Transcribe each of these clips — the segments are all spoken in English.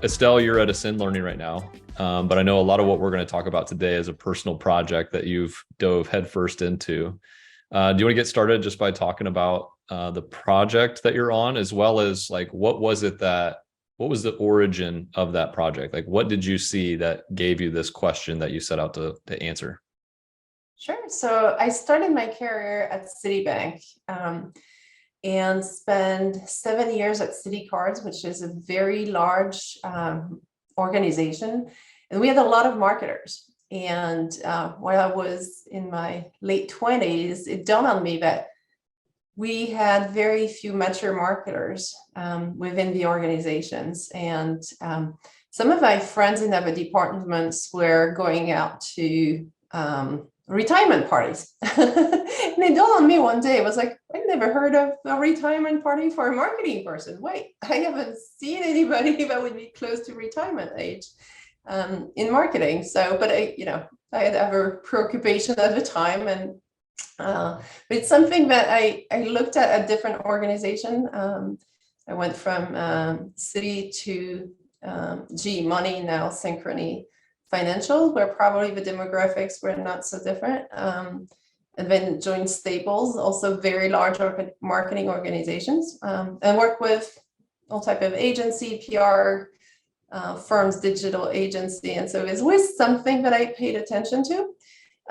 Estelle, you're at Ascend Learning right now, but I know a lot of what we're going to talk about today is a personal project that you've dove headfirst into. Do you want to get started just by talking about the project that you're on, as well as like what was the origin of that project? Like, what did you see that gave you this question that you set out to answer? Sure. So I started my career at Citibank and spent 7 years at Citi Cards, which is a very large organization. And we had a lot of marketers. And while I was in my late 20s, it dawned on me that we had very few mature marketers within the organizations. And some of my friends in other departments were going out to retirement parties. And it dawned on me one day, it was like, I never heard of a retirement party for a marketing person. Wait, I haven't seen anybody that would be close to retirement age in marketing. So, but I had other preoccupation at the time, and but it's something that I looked at a different organization. I went from Citi to G Money, now Synchrony Financial, where probably the demographics were not so different. And then joined Staples, also very large marketing organizations, and worked with all type of agency, PR firms, digital agency. And so it was something that I paid attention to.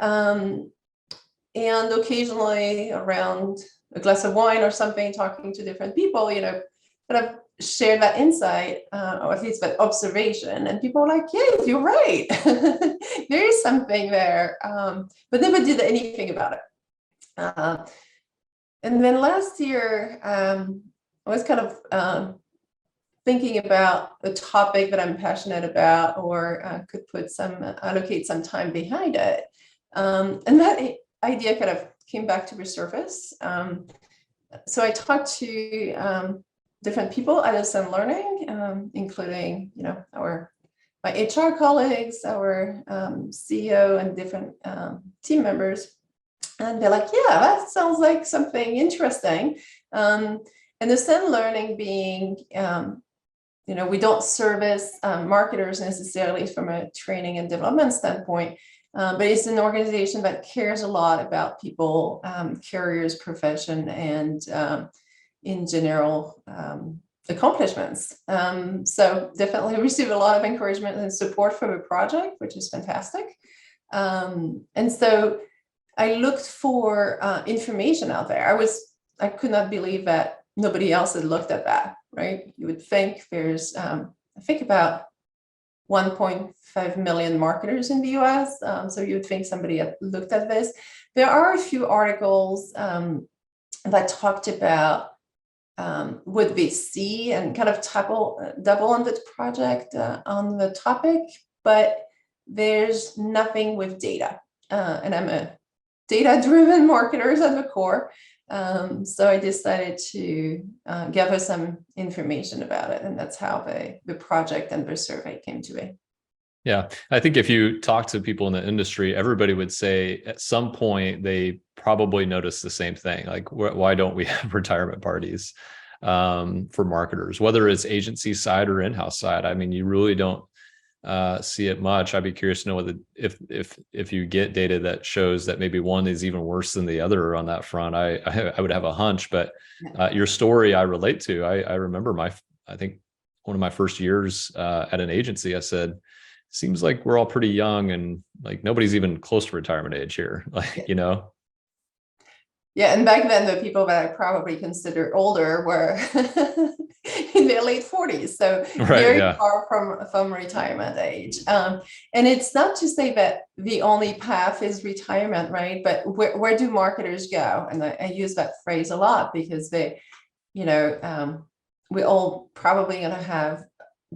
And occasionally around a glass of wine or something, talking to different people, kind of share that insight, or at least that observation. And people were like, yeah, you're right. There is something there, but never did anything about it. And then last year, I was kind of thinking about a topic that I'm passionate about, or could allocate some time behind it. And that idea kind of came back to the surface. So I talked to different people at Ascend Learning, including, my HR colleagues, our CEO, and different team members. And they're like, yeah, that sounds like something interesting. And Ascend Learning being, we don't service marketers necessarily from a training and development standpoint, but it's an organization that cares a lot about people, careers, profession, and in general, accomplishments. So definitely received a lot of encouragement and support for the project, which is fantastic. And so I looked for information out there. I could not believe that nobody else had looked at that, right? You would think there's, I think about 1.5 million marketers in the US. So you would think somebody had looked at this. There are a few articles that talked about what they see and kind of double on the project on the topic, but there's nothing with data. And I'm a data-driven marketer at the core. So I decided to gather some information about it. And that's how the project and the survey came to be. Yeah, I think if you talk to people in the industry, everybody would say at some point they probably noticed the same thing. Like, why don't we have retirement parties for marketers, whether it's agency side or in-house side? I mean, you really don't see it much. I'd be curious to know whether if you get data that shows that maybe one is even worse than the other on that front. I would have a hunch, but your story I relate to. I remember I think one of my first years at an agency, I said, seems like we're all pretty young and like nobody's even close to retirement age here. Like, Yeah, and back then the people that I probably consider older were in their late 40s, so right, very yeah. far from retirement age. And it's not to say that the only path is retirement, right? But where do marketers go? And I use that phrase a lot because we all probably going to have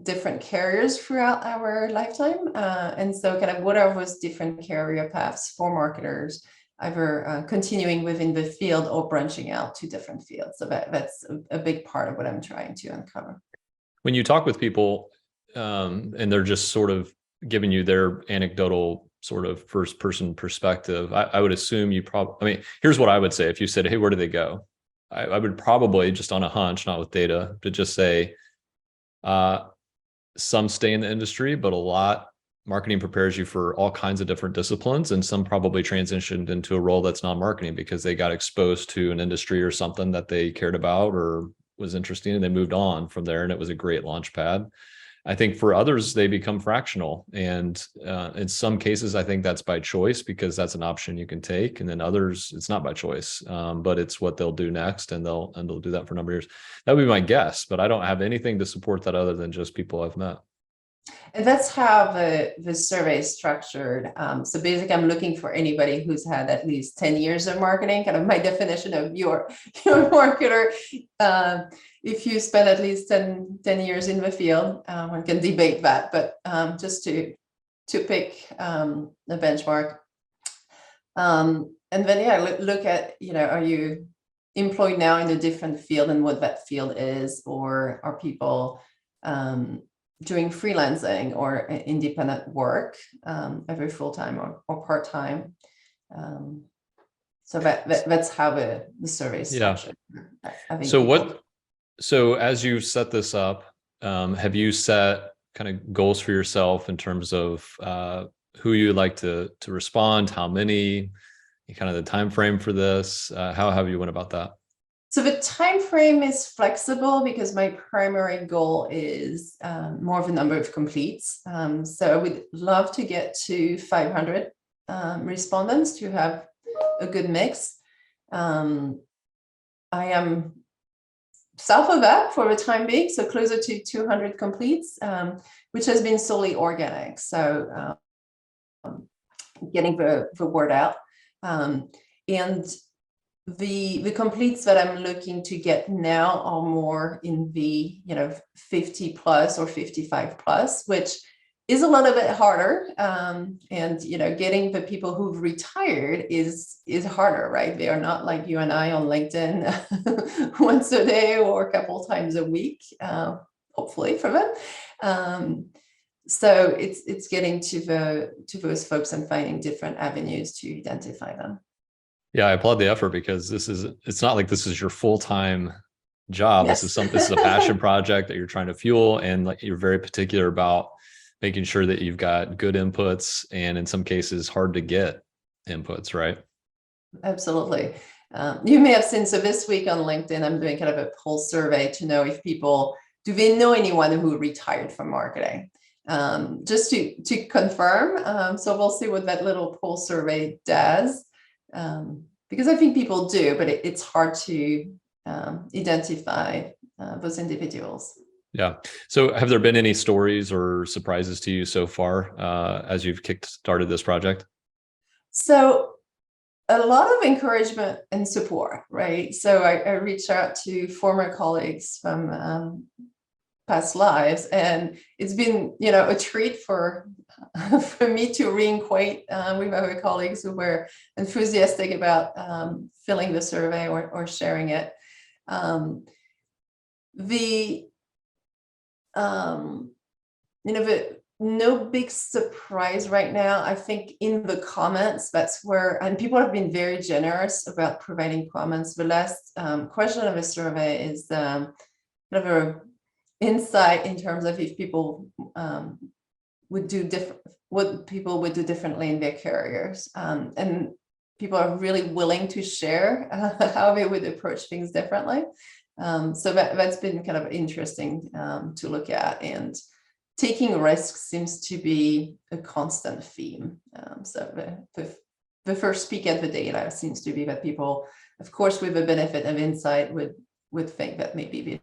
different careers throughout our lifetime. And so kind of what are those different career paths for marketers, either continuing within the field or branching out to different fields. So that's a big part of what I'm trying to uncover. When you talk with people and they're just sort of giving you their anecdotal sort of first person perspective, I would assume here's what I would say. If you said, hey, where do they go? I would probably, just on a hunch, not with data, to just say, some stay in the industry, but a lot marketing prepares you for all kinds of different disciplines, and some probably transitioned into a role that's non-marketing because they got exposed to an industry or something that they cared about or was interesting, and they moved on from there, and it was a great launch pad. I think for others, they become fractional. And in some cases, I think that's by choice because that's an option you can take. And then others, it's not by choice, but it's what they'll do next. And they'll do that for a number of years. That would be my guess, but I don't have anything to support that other than just people I've met. And that's how the survey is structured. So basically, I'm looking for anybody who's had at least 10 years of marketing, kind of my definition of your marketer. If you spend at least 10 years in the field, one can debate that, but just to pick a benchmark. And then, yeah, look at, are you employed now in a different field and what that field is, or are people doing freelancing or independent work, either full-time or part-time. So that's how the survey is structured. Yeah. So as you set this up, have you set kind of goals for yourself in terms of who you'd like to respond, how many, kind of the time frame for this? How have you went about that? So the time frame is flexible because my primary goal is more of a number of completes. So I would love to get to 500 respondents to have a good mix. I am south of that for the time being, so closer to 200 completes, which has been solely organic. So getting the word out. And the completes that I'm looking to get now are more in the 50 plus or 55 plus, which is a little bit harder. And getting the people who've retired is harder, right? They are not like you and I on LinkedIn once a day or a couple times a week, hopefully for them. So it's getting to those folks and finding different avenues to identify them. Yeah, I applaud the effort because it's not like this is your full-time job. Yes. This is a passion project that you're trying to fuel, and like you're very particular about making sure that you've got good inputs, and in some cases hard to get inputs, right? Absolutely. You may have seen, so this week on LinkedIn, I'm doing kind of a poll survey to know if people, do they know anyone who retired from marketing? Just to confirm. So we'll see what that little poll survey does. Because I think people do, but it's hard to identify those individuals. Yeah. So have there been any stories or surprises to you so far as you've started this project? So a lot of encouragement and support, right? So I reached out to former colleagues from past lives, and it's been a treat for me to reacquaint with other colleagues who were enthusiastic about filling the survey or sharing it. No big surprise right now. I think in the comments, that's where, and people have been very generous about providing comments. The last question of the survey is kind of a insight in terms of if people would do what people would do differently in their careers, and people are really willing to share how they would approach things differently. So that's been kind of interesting to look at, and taking risks seems to be a constant theme. So the first peek at the data seems to be that people, of course, with the benefit of insight, would think that maybe they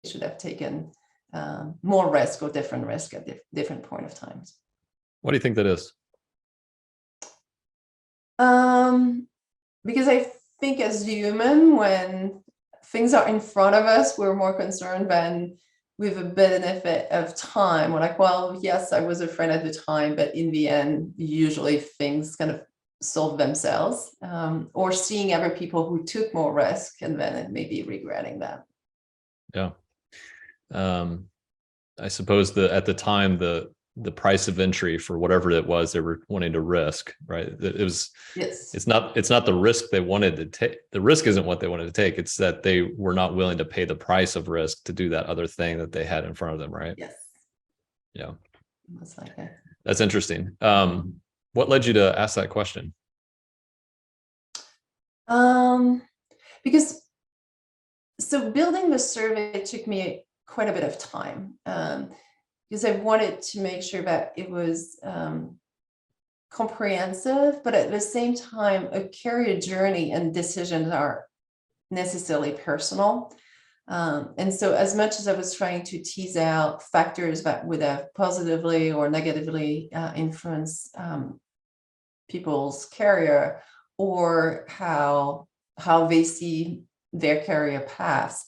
should have taken more risk or different risk at different point of times. What do you think that is? Because I think as human, when things are in front of us, we're more concerned than with a benefit of time. We're like, well, yes, I was afraid at the time, but in the end, usually things kind of solve themselves, or seeing other people who took more risk and then maybe regretting that. Yeah. I suppose at the time, the price of entry for whatever it was they were wanting to risk, right? It was, yes. It's not the risk they wanted to take. The risk isn't what they wanted to take. It's that they were not willing to pay the price of risk to do that other thing that they had in front of them, right? Yes. Yeah. It's like that. That's interesting. What led you to ask that question? Because so building the survey took me quite a bit of time, because I wanted to make sure that it was comprehensive, but at the same time, a career journey and decisions are necessarily personal. And so as much as I was trying to tease out factors that would have positively or negatively influenced people's career, or how they see their career paths,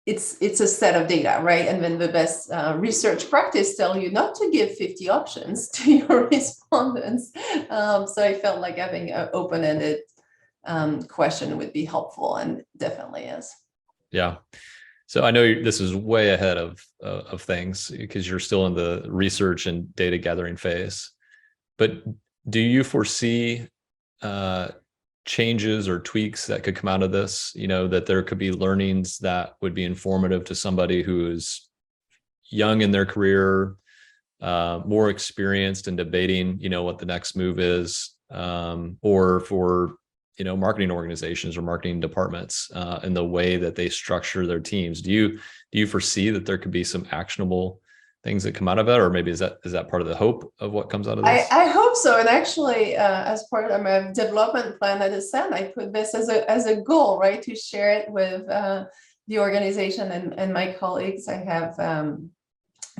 it's a set of data, right? And then the best research practice tell you not to give 50 options to your respondents. So I felt like having an open-ended question would be helpful, and definitely is. Yeah. So I know this is way ahead of things because you're still in the research and data gathering phase. But do you foresee changes or tweaks that could come out of this? You know, that there could be learnings that would be informative to somebody who is young in their career, more experienced in debating, you know, what the next move is, or for, you know, marketing organizations or marketing departments, in the way that they structure their teams. Do you foresee that there could be some actionable things that come out of it, or maybe is that part of the hope of what comes out of this? I hope so. And actually, as part of my development plan at Estelle, I put this as a goal, right, to share it with the organization and my colleagues. I have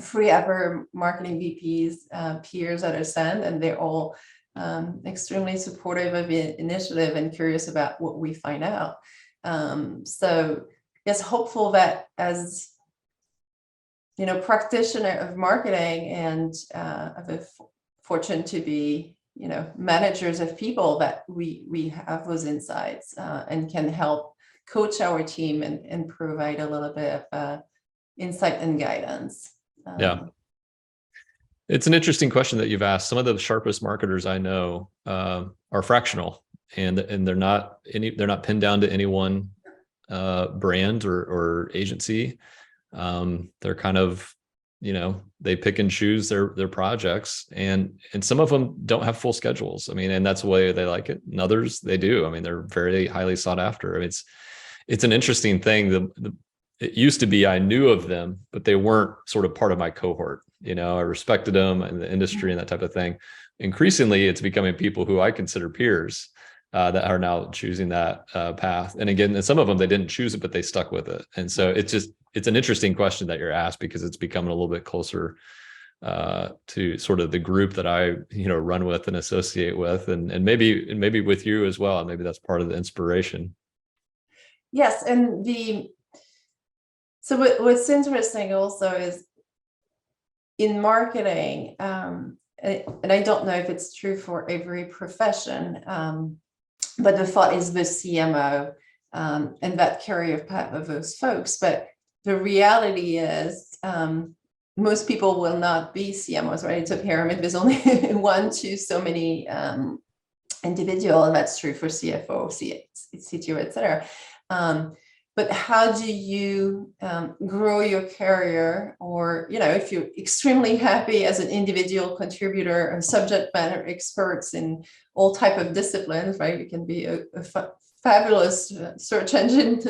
3 other marketing VPs, peers at Ascend, and they're all extremely supportive of the initiative and curious about what we find out. So yes, hopeful that as you know, practitioner of marketing and of the fortune to be, you know, managers of people, that we have those insights and can help coach our team and provide a little bit of insight and guidance. Yeah. It's an interesting question that you've asked. Some of the sharpest marketers I know are fractional, and they're not pinned down to any one brand or agency. They're kind of, you know, they pick and choose their projects, and some of them don't have full schedules. I mean, and that's the way they like it. And others they do. I mean, they're very highly sought after. I mean, it's an interesting thing. It used to be I knew of them, but they weren't sort of part of my cohort. You know, I respected them and the industry and that type of thing. Increasingly, it's becoming people who I consider peers that are now choosing that path. And again, some of them, they didn't choose it, but they stuck with it. And so it's an interesting question that you're asked, because it's becoming a little bit closer to sort of the group that I, you know, run with and associate with, and maybe with you as well. And maybe that's part of the inspiration. Yes, and so what's interesting also is in marketing, and I don't know if it's true for every profession, but the thought is the CMO and that career path of those folks. But the reality is most people will not be CMOs, right? It's a pyramid. There's only one to so many individual, and that's true for CFO, CTO, et cetera. But how do you grow your career? Or, you know, if you're extremely happy as an individual contributor and subject matter experts in all type of disciplines, right? You can be a fabulous search engine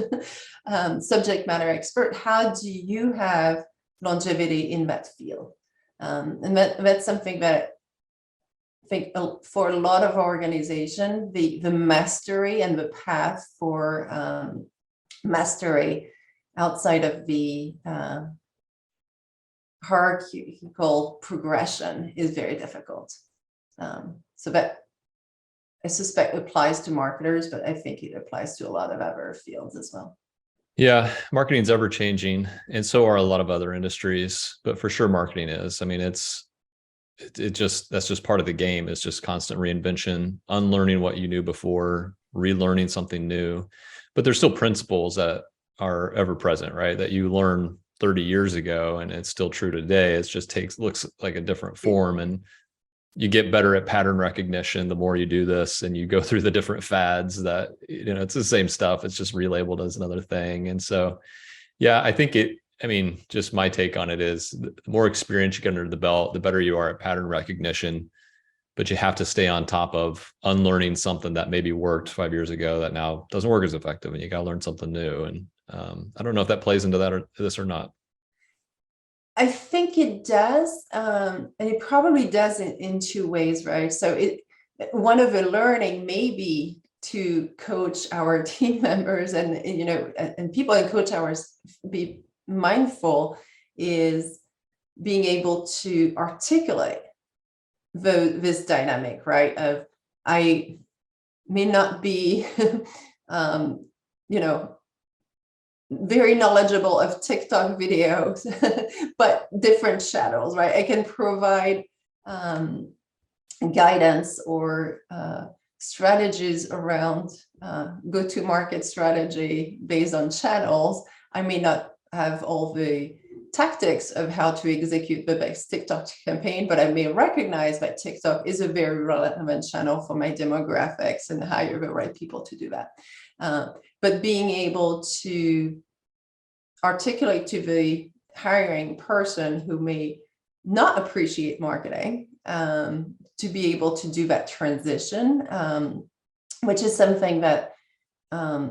subject matter expert. How do you have longevity in that field? And that's something that I think for a lot of organizations, the mastery and the path for mastery outside of the hierarchical progression is very difficult. So that I suspect applies to marketers, but I think it applies to a lot of other fields as well. Yeah, marketing's ever changing, and so are a lot of other industries, but for sure marketing is. I mean, that's just part of the game. It's just constant reinvention, unlearning what you knew before, relearning something new. But there's still principles that are ever present, right? That you learned 30 years ago and it's still true today. It just looks like a different form, and you get better at pattern recognition the more you do this, and you go through the different fads that, you know, it's the same stuff. It's just relabeled as another thing. And so, yeah, I think I mean, just my take on it is the more experience you get under the belt, the better you are at pattern recognition. But you have to stay on top of unlearning something that maybe worked 5 years ago that now doesn't work as effective, and you got to learn something new. And I don't know if that plays into that or this or not. I think it does, and it probably does in two ways, right? So one of the learning may be to coach our team members and people and coach ours be mindful is being able to articulate this dynamic, right? Of I may not be, you know, very knowledgeable of TikTok videos, but different channels, right? I can provide guidance or strategies around go-to-market strategy based on channels. I may not have all the tactics of how to execute the best TikTok campaign, but I may recognize that TikTok is a very relevant channel for my demographics and hire the right people to do that. But being able to articulate to the hiring person who may not appreciate marketing, to be able to do that transition, which is something that I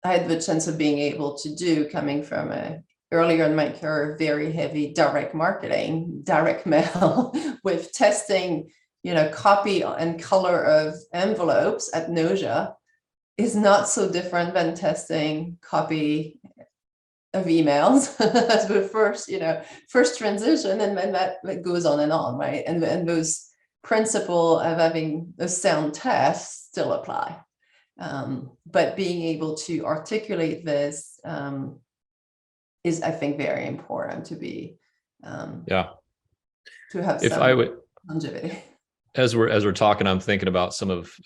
had the chance of being able to do coming from earlier in my career, very heavy direct marketing, direct mail with testing, copy and color of envelopes at nausea is not so different than testing copy of emails as the first transition, and then that goes on and on, right? And those principle of having a sound test still apply. But being able to articulate this is, I think, very important to be to have If some I would, longevity. as we're talking, I'm thinking about some of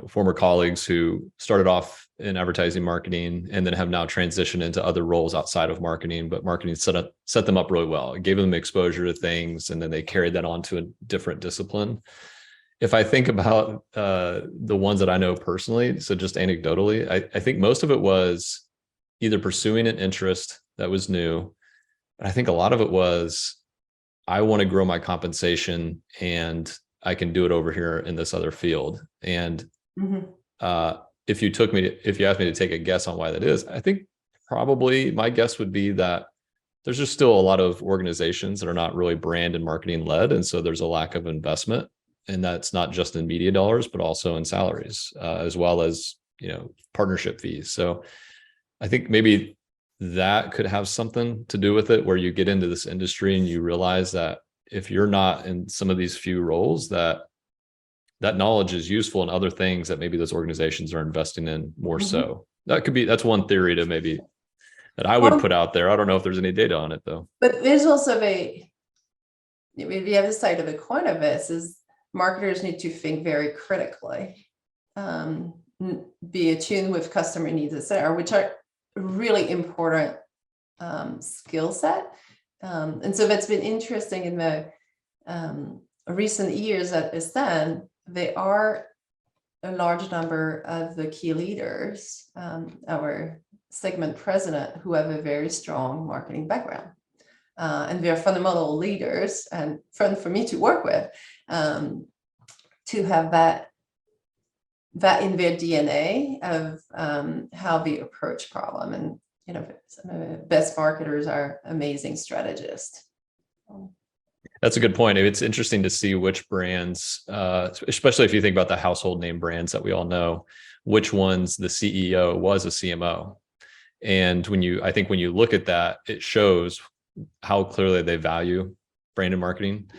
former colleagues who started off in advertising marketing and then have now transitioned into other roles outside of marketing, but marketing set them up really well. It gave them exposure to things, and then they carried that on to a different discipline. If I think about the ones that I know personally, so just anecdotally, I think most of it was either pursuing an interest that was new. And I think a lot of it was, I want to grow my compensation and I can do it over here in this other field. And if you asked me to take a guess on why that is, I think probably my guess would be that there's just still a lot of organizations that are not really brand and marketing led. And so there's a lack of investment. And that's not just in media dollars, but also in salaries, as well as, partnership fees. So I think maybe that could have something to do with it, where you get into this industry and you realize that if you're not in some of these few roles, that knowledge is useful in other things that maybe those organizations are investing in more. So that's one theory to maybe that I would put out there. I don't know if there's any data on it though. But there's also the other side of the coin of this is marketers need to think very critically, be attuned with customer needs, etc., which are really important skill set. And so that's been interesting in the recent years at Estelle. There are a large number of the key leaders, our segment president, who have a very strong marketing background. And they're fundamental leaders and fun for me to work with, to have that in their DNA of how they approach problem. And some of the best marketers are amazing strategists. That's a good point. It's interesting to see which brands, especially if you think about the household name brands that we all know, which ones the CEO was a CMO. And I think when you look at that, it shows how clearly they value brand and marketing,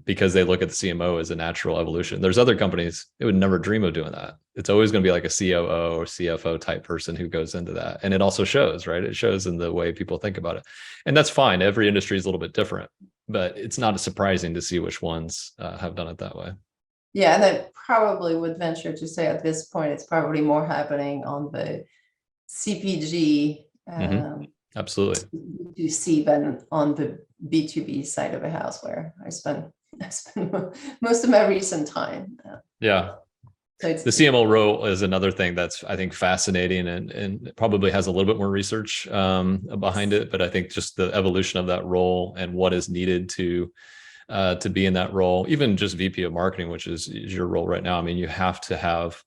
because they look at the CMO as a natural evolution. There's other companies that would never dream of doing that. It's always going to be like a COO or CFO type person who goes into that. And it also shows, right? It shows in the way people think about it. And that's fine. Every industry is a little bit different, but it's not surprising to see which ones have done it that way. Yeah, and I probably would venture to say at this point, it's probably more happening on the CPG Absolutely B2C than on the B2B side of the house, where I spend most of my recent time. Yeah. So The CMO role is another thing that's, I think, fascinating and probably has a little bit more research behind it. But I think just the evolution of that role and what is needed to be in that role, even just VP of marketing, which is your role right now. I mean, you have to have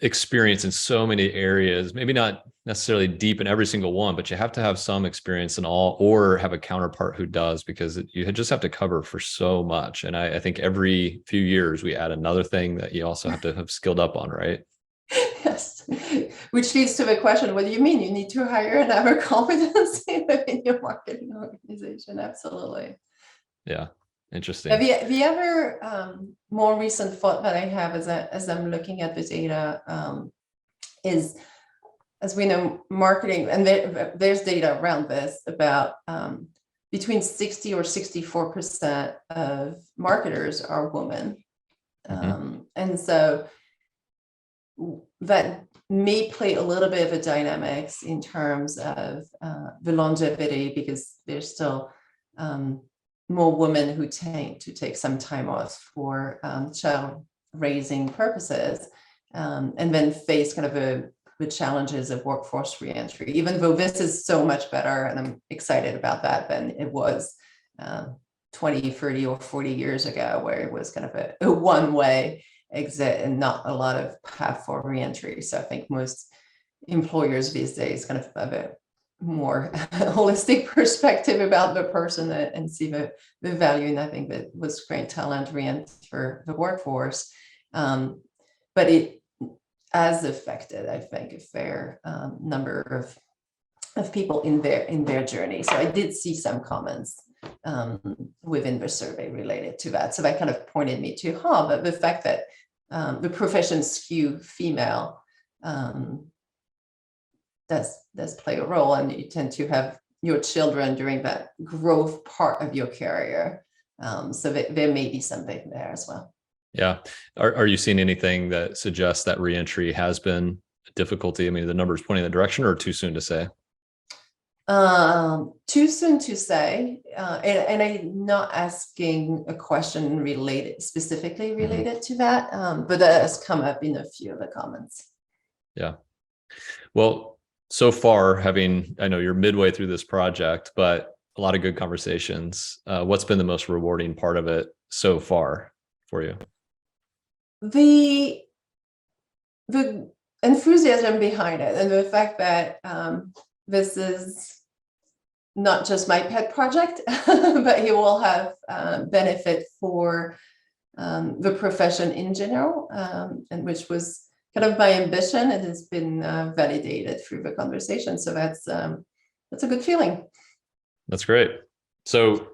experience in so many areas, maybe not necessarily deep in every single one, but you have to have some experience in all, or have a counterpart who does, because you just have to cover for so much. And I think every few years we add another thing that you also have to have skilled up on, right? yes, which leads to the question, what do you mean you need to hire another competency within your marketing organization? Absolutely. Yeah. Interesting. The other more recent thought that I have as I'm looking at the data is, as we know, marketing, and there's data around this about between 60 or 64% of marketers are women. And so that may play a little bit of a dynamics in terms of the longevity, because there's still more women who tend to take some time off for child raising purposes, and then face kind of the challenges of workforce reentry, even though this is so much better, and I'm excited about that, than it was 20, 30, or 40 years ago, where it was kind of a one-way exit and not a lot of path for reentry. So I think most employers these days kind of have a more holistic perspective about the person and see the value. And I think that was great talent re-enter the workforce. But it has affected, I think, a fair number of people in their journey. So I did see some comments within the survey related to that. So that kind of pointed me to, but the fact that the profession skew female does play a role, and you tend to have your children during that growth part of your career. So there may be something there as well. Yeah. Are you seeing anything that suggests that reentry has been a difficulty? I mean, the numbers pointing in the direction, or too soon to say? Too soon to say, and I'm not asking a question specifically related to that, but that has come up in a few of the comments. Yeah. Well, so far, I know you're midway through this project, but a lot of good conversations. What's been the most rewarding part of it so far for you? The enthusiasm behind it, and the fact that this is not just my pet project, but it will have benefit for the profession in general, and which was kind of my ambition. It has been validated through the conversation. So that's a good feeling. That's great. So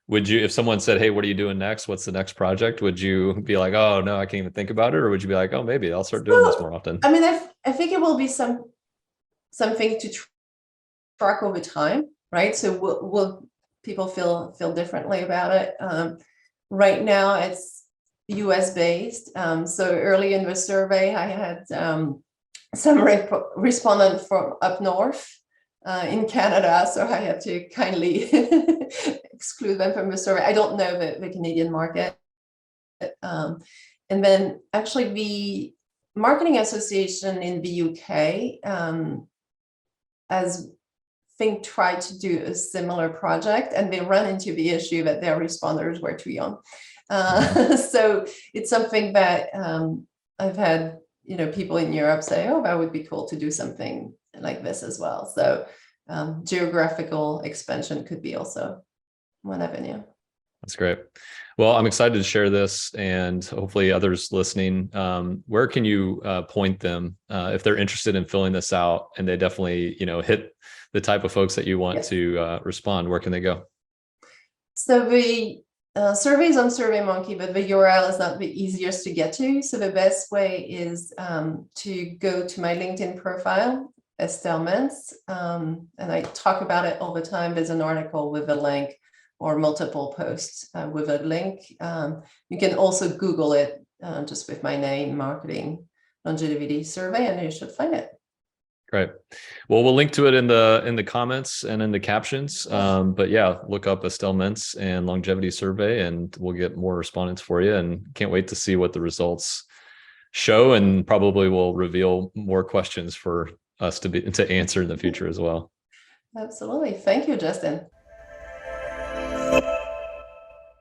would you, if someone said, hey, what are you doing next? What's the next project? Would you be like, oh, no, I can't even think about it? Or would you be like, oh, maybe I'll start doing this more often? I mean, I think it will be something to track over time, right? So will people feel differently about it? Right now, it's US based. So early in the survey, I had some respondents from up north in Canada, so I had to kindly exclude them from the survey. I don't know the Canadian market. And then actually the Marketing Association in the UK has tried to do a similar project, and they run into the issue that their responders were too young. So it's something that I've had people in Europe say, oh, that would be cool to do something like this as well. So geographical expansion could be also one avenue. That's great. Well, I'm excited to share this, and hopefully others listening. Where can you point them if they're interested in filling this out, and they definitely hit the type of folks that you want to respond? Where can they go? So the survey is on SurveyMonkey, but the URL is not the easiest to get to. So the best way is to go to my LinkedIn profile, Estelle Mense, and I talk about it all the time. There's an article with a link, or multiple posts with a link. You can also Google it just with my name, Marketing Longevity Survey, and you should find it. Right. Well, we'll link to it in the comments and in the captions. But yeah, look up Estelle Mense and longevity survey, and we'll get more respondents for you. And can't wait to see what the results show, and probably will reveal more questions for us to answer in the future as well. Absolutely. Thank you, Justin.